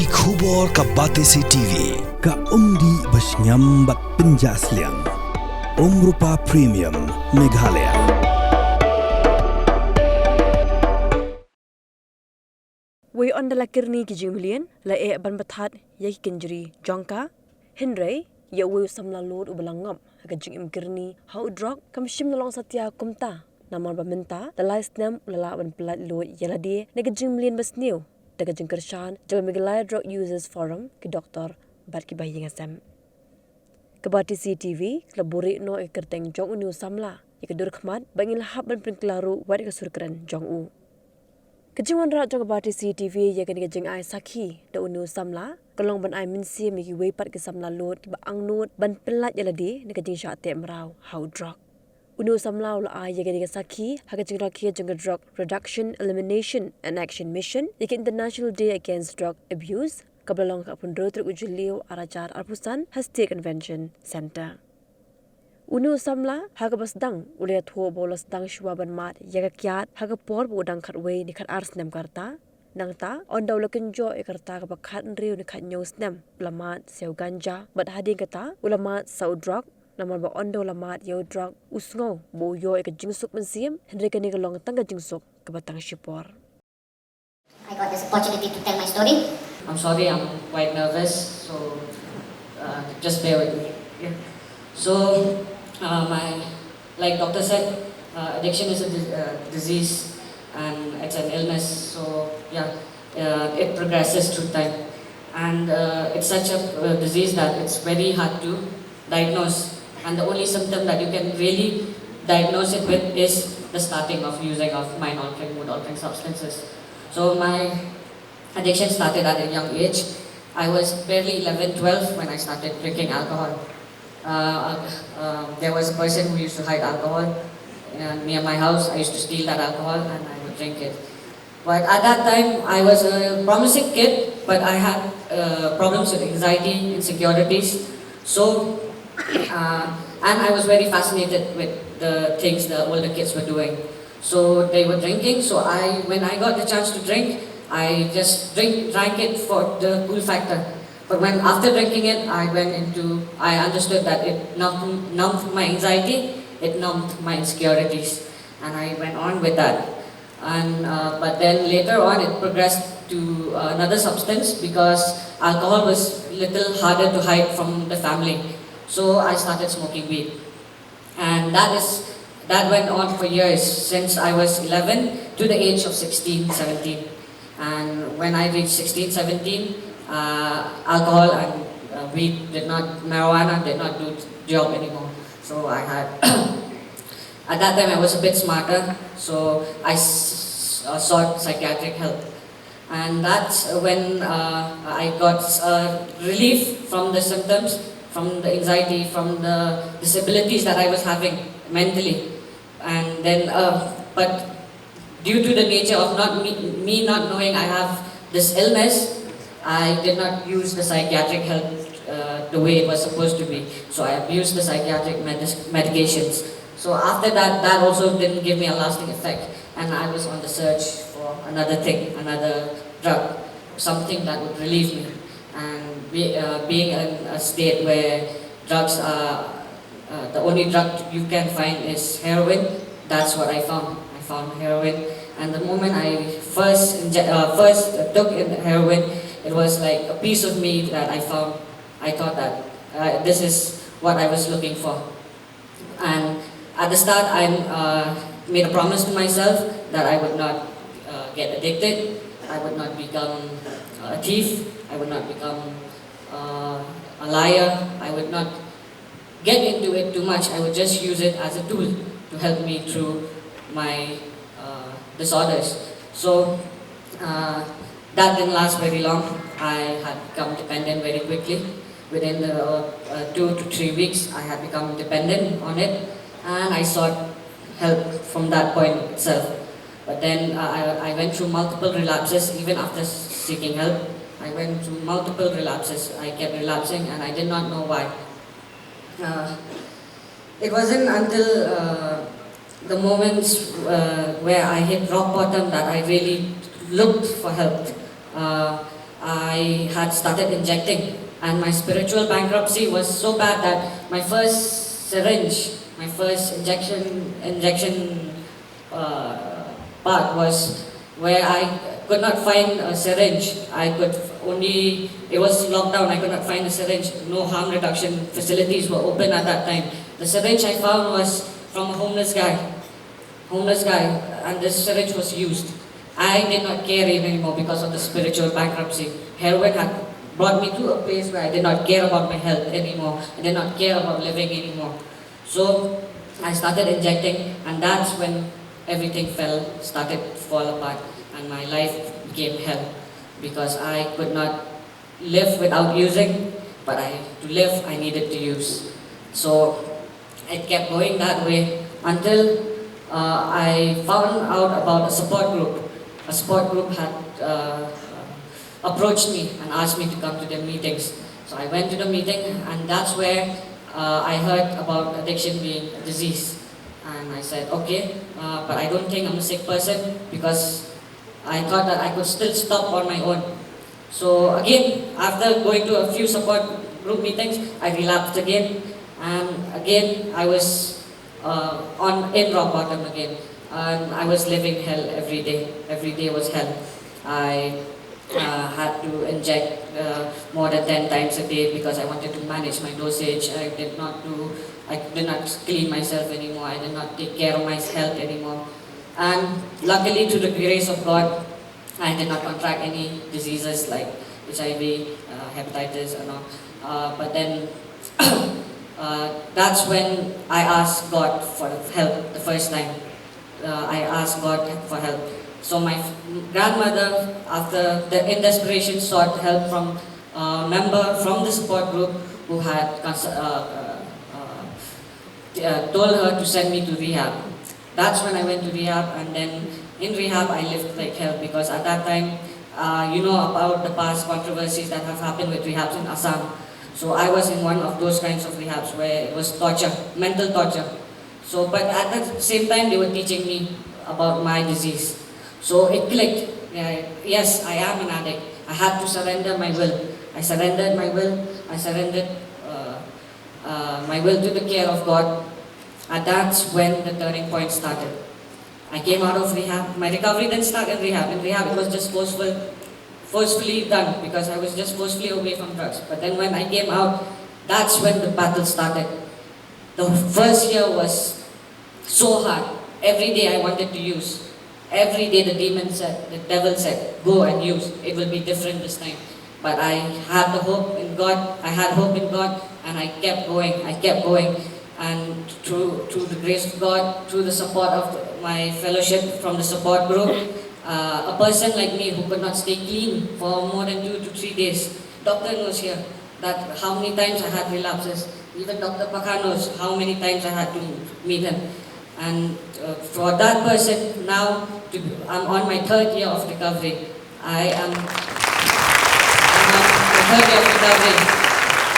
Ki khubor ka Batesi TV ka umdi basnyam bat penjaslian Rupa Premium Meghalaya. We on the lakirni ki jimlian la e ban bathat ya kinjri jongka Henry ya we Samla lord ubalangam ka jing kirni how Drok kam shim long satya kumta namar ba minta the lies Snem la ban plat lord yalade ne ka jimlian bas new daga jing kershan jaga Meghalaya Drok users forum ki doktor bat ki bayi ngasam ka Batesi TV la buri no e kerteng jong unu Samla ya ka dur khmat bangil hab ban prinklaru wat ka surkran jong u Kejiwan rat jog Batesi TV ya kani kejing ai sakhi da unu Samla kalong ban ai minsi mi ki wepat ke Samla lot ba angnut ban pelat yalade ne kejing sha te mrau how Drok unu Samla ula ai ya kani sakhi ha kejing rakhi jong Drok reduction elimination and action mission ya international day against drug abuse kabalong ka pun rotruk ujulio arachar arpusan haste convention center Unu Samla haga basdang ulia thuo bolos dang shwaban mat yaga kyat haga por bodang khatwe ni khat ars nem karta nangta on dawlakin jo e karta ka bakhat riu ni khat nyos nem lamat seu ganja bat hading kata ulamat sau Drok namar ba on dawlamat yo Drok usngo bo yo e ka jingsuk mansiam henry kani ka long tang ka jingsuk ka batang shipor I got this opportunity to tell my story. I'm sorry, I'm quite nervous, so just bear with me. Yeah. So, like doctor said, addiction is a disease and it's an illness. So yeah, it progresses through time, and it's such a disease that it's very hard to diagnose. And the only symptom that you can really diagnose it with is the starting of using of mind-altering, mood-altering substances. So my addiction started at a young age. I was barely 11, 12 when I started drinking alcohol. There was a person who used to hide alcohol near my house. I used to steal that alcohol and I would drink it. But at that time, I was a promising kid, but I had problems with anxiety, insecurities. So, and I was very fascinated with the things the older kids were doing. So they were drinking. So when I got the chance to drink, I just drank it for the cool factor. But when after drinking it, I understood that it numbed my anxiety, it numbed my insecurities, and I went on with that. And but then later on, it progressed to another substance because alcohol was a little harder to hide from the family. So I started smoking weed, and that went on for years since I was 11 to the age of 16, 17. And when I reached 16, 17. Alcohol and marijuana did not do job anymore. So I had, at that time I was a bit smarter, so I sought psychiatric help. And that's when I got relief from the symptoms, from the anxiety, from the disabilities that I was having mentally. And then, but due to the nature of me not knowing I have this illness, I did not use the psychiatric help the way it was supposed to be. So I abused the psychiatric medications. So after that, that also didn't give me a lasting effect. And I was on the search for another thing, another drug, something that would relieve me. And being in a state where drugs are, the only drug you can find is heroin, that's what I found. I found heroin. And the moment I first took in heroin, it was like a piece of me that I found. I thought that this is what I was looking for. And at the start, I made a promise to myself that I would not get addicted, I would not become a thief, I would not become a liar, I would not get into it too much. I would just use it as a tool to help me through my disorders. So, that didn't last very long. I had become dependent very quickly. Within 2 to 3 weeks, I had become dependent on it, and I sought help from that point itself. But then I went through multiple relapses. Even after seeking help, I went through multiple relapses. I kept relapsing, and I did not know why. It wasn't until the moments where I hit rock bottom that I really looked for help. I had started injecting, and my spiritual bankruptcy was so bad that my first syringe, my first injection part was where I could not find a syringe. It was lockdown, I could not find a syringe. No harm reduction facilities were open at that time. The syringe I found was from a homeless guy, and this syringe was used. I did not care anymore because of the spiritual bankruptcy. Heroin had brought me to a place where I did not care about my health anymore. I did not care about living anymore. So I started injecting, and that's when everything started to fall apart, and my life became hell because I could not live without using, but to live I needed to use. So it kept going that way until I found out about a support group. A support group had approached me and asked me to come to their meetings. So I went to the meeting, and that's where I heard about addiction being a disease. And I said, okay, but I don't think I'm a sick person because I thought that I could still stop on my own. So again, after going to a few support group meetings, I relapsed again. And again, I was in rock bottom again. And I was living hell every day. Every day was hell. I had to inject more than 10 times a day because I wanted to manage my dosage. I did not clean myself anymore. I did not take care of my health anymore. And luckily, to the grace of God, I did not contract any diseases like HIV, hepatitis, and all. But then, that's when I asked God for help the first time. I asked God for help. So my grandmother, in desperation, sought help from a member from the support group who had told her to send me to rehab. That's when I went to rehab, and then in rehab I lived like hell because at that time, you know about the past controversies that have happened with rehabs in Assam. So I was in one of those kinds of rehabs where it was torture, mental torture. So, but at the same time, they were teaching me about my disease. So it clicked. Yes, I am an addict. I had to surrender my will. I surrendered my will. I surrendered my will to the care of God. And that's when the turning point started. I came out of rehab. My recovery didn't start in rehab. In rehab, it was just forcefully done because I was just forcefully away from drugs. But then when I came out, that's when the battle started. The first year was so hard. Every day I wanted to use. Every day the devil said, go and use. It will be different this time. But I had the hope in God. I had hope in God, and I kept going. I kept going. And through the grace of God, through the support of my fellowship from the support group, a person like me who could not stay clean for more than 2 to 3 days. Doctor knows here that how many times I had relapses. Even Dr. Pakha knows how many times I had to meet him. And for that person, now I'm on my 3rd year of recovery. I'm on my 3rd year of recovery,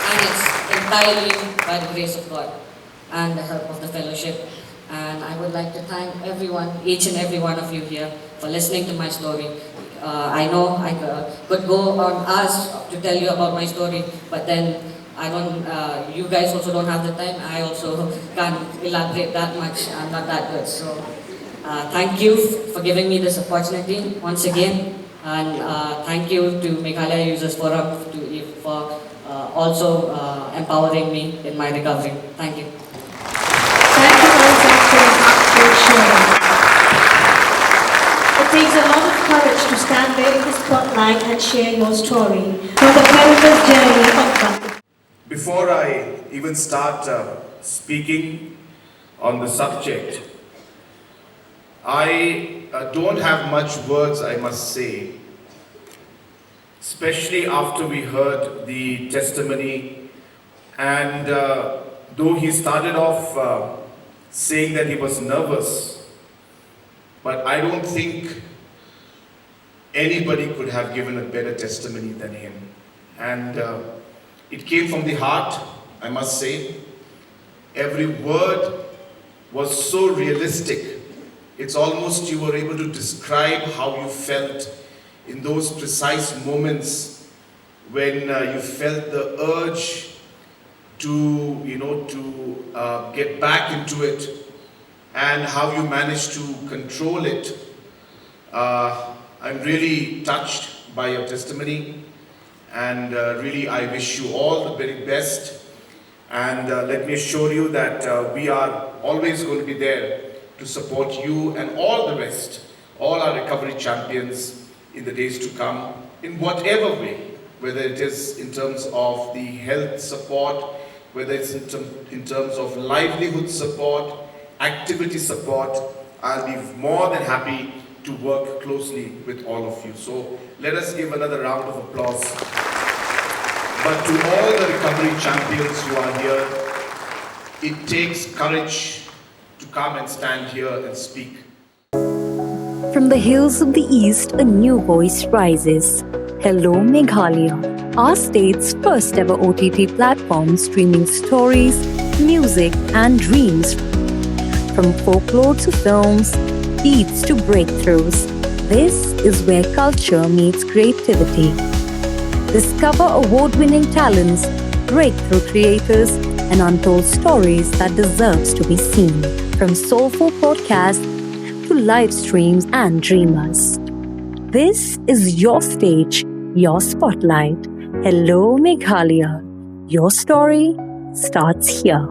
and it's entirely by the grace of God and the help of the fellowship. And I would like to thank everyone, each and every one of you here, for listening to my story. I know I could go on hours to tell you about my story, but then you guys also don't have the time. I also can't elaborate that much. I'm not that good. So thank you for giving me this opportunity once again. And thank you to Meghalaya Users Forum for also empowering me in my recovery. Thank you. Thank you very much for sharing. It takes a lot of courage to stand there in the spotlight and share your story from the perilous journey of God. Before I even start speaking on the subject, I don't have much words I must say, especially after we heard the testimony. And though he started off saying that he was nervous, but I don't think anybody could have given a better testimony than him. And it came from the heart, I must say. Every word was so realistic. It's almost you were able to describe how you felt in those precise moments when you felt the urge to, get back into it, and how you managed to control it. I'm really touched by your testimony, and really I wish you all the very best. And let me assure you that we are always going to be there to support you and all the rest, all our recovery champions in the days to come, in whatever way, whether it is in terms of the health support, whether it's in terms of livelihood support, activity support. I'll be more than happy to work closely with all of you. So let us give another round of applause. But to all the recovery champions who are here, it takes courage to come and stand here and speak. From the hills of the east, a new voice rises. Hello Meghalaya, our state's first ever OTT platform streaming stories, music and dreams. From folklore to films, beats to breakthroughs, this is where culture meets creativity. Discover award-winning talents, breakthrough creators, and untold stories that deserves to be seen. From soulful podcasts to live streams and dreamers. This is your stage, your spotlight. Hello Meghalaya. Your story starts here.